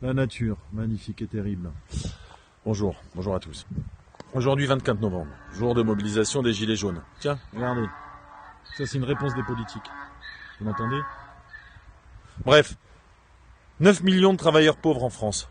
La nature, magnifique et terrible. Bonjour, bonjour à tous. Aujourd'hui 24 novembre, jour de mobilisation des Gilets jaunes. Tiens, regardez. Ça c'est une réponse des politiques. Vous m'entendez? Bref, 9 millions de travailleurs pauvres en France.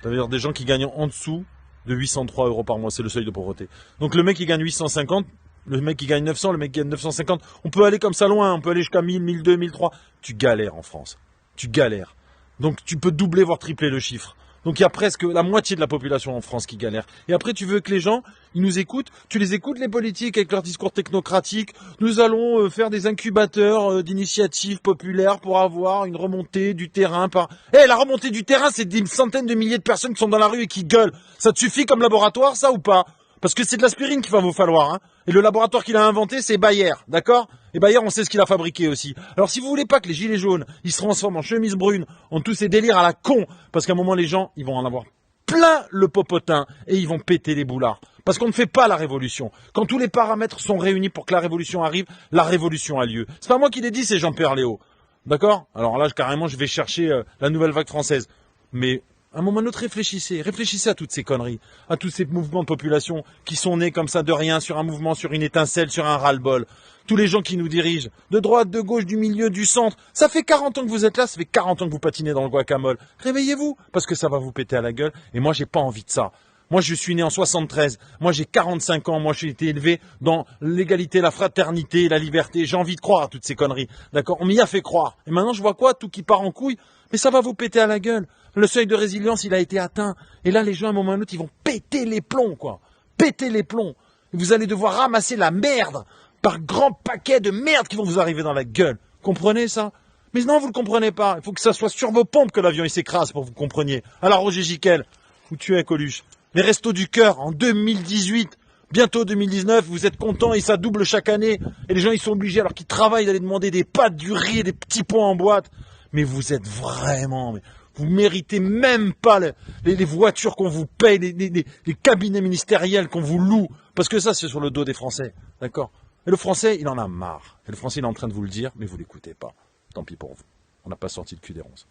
Ça veut dire des gens qui gagnent en dessous de 803 euros par mois, c'est le seuil de pauvreté. Donc le mec qui gagne 850, le mec qui gagne 900, le mec qui gagne 950, on peut aller comme ça loin, on peut aller jusqu'à 1000, 1002, 1003. Tu galères en France. Tu galères. Donc tu peux doubler, voire tripler le chiffre. Donc il y a presque la moitié de la population en France qui galère. Et après tu veux que les gens, ils nous écoutent. Tu les écoutes les politiques avec leurs discours technocratiques. Nous allons faire des incubateurs d'initiatives populaires pour avoir une remontée du terrain par... La remontée du terrain, c'est des centaines de milliers de personnes qui sont dans la rue et qui gueulent. Ça te suffit comme laboratoire, ça ou pas? Parce que c'est de l'aspirine qu'il va vous falloir, hein. Et le laboratoire qu'il a inventé, c'est Bayer, d'accord? Et Bayer, on sait ce qu'il a fabriqué aussi. Alors si vous voulez pas que les gilets jaunes, ils se transforment en chemise brune, en tous ces délires à la con, parce qu'à un moment, les gens, ils vont en avoir plein le popotin, et ils vont péter les boulards. Parce qu'on ne fait pas la révolution. Quand tous les paramètres sont réunis pour que la révolution arrive, la révolution a lieu. C'est pas moi qui l'ai dit, c'est Jean-Pierre Léaud. D'accord? Alors là, carrément, je vais chercher la nouvelle vague française. Mais... à un moment ou un autre, réfléchissez à toutes ces conneries, à tous ces mouvements de population qui sont nés comme ça de rien, sur un mouvement, sur une étincelle, sur un ras-le-bol. Tous les gens qui nous dirigent, de droite, de gauche, du milieu, du centre. Ça fait 40 ans que vous êtes là, ça fait 40 ans que vous patinez dans le guacamole. Réveillez-vous, parce que ça va vous péter à la gueule, et moi j'ai pas envie de ça. Moi je suis né en 73, moi j'ai 45 ans, moi j'ai été élevé dans l'égalité, la fraternité, la liberté. J'ai envie de croire à toutes ces conneries, d'accord? On m'y a fait croire. Et maintenant je vois quoi? Tout qui part en couille. Mais ça va vous péter à la gueule. Le seuil de résilience, il a été atteint. Et là, les gens, à un moment ou à un autre, ils vont péter les plombs, quoi. Péter les plombs. Et vous allez devoir ramasser la merde par grands paquets de merde qui vont vous arriver dans la gueule. Comprenez ça? Mais non, vous ne le comprenez pas. Il faut que ça soit sur vos pompes que l'avion il s'écrase pour que vous compreniez. Alors, Roger Giquel, vous tuez Coluche. Les Restos du Cœur, en 2018, bientôt 2019, vous êtes contents et ça double chaque année. Et les gens, ils sont obligés, alors qu'ils travaillent, d'aller demander des pâtes, du riz et des petits pois en boîte. Mais vous êtes vraiment... vous méritez même pas les voitures qu'on vous paye, les cabinets ministériels qu'on vous loue. Parce que ça, c'est sur le dos des Français. D'accord? Et le Français, il en a marre. Et le Français, il est en train de vous le dire, mais vous l'écoutez pas. Tant pis pour vous. On n'a pas sorti le cul des ronces.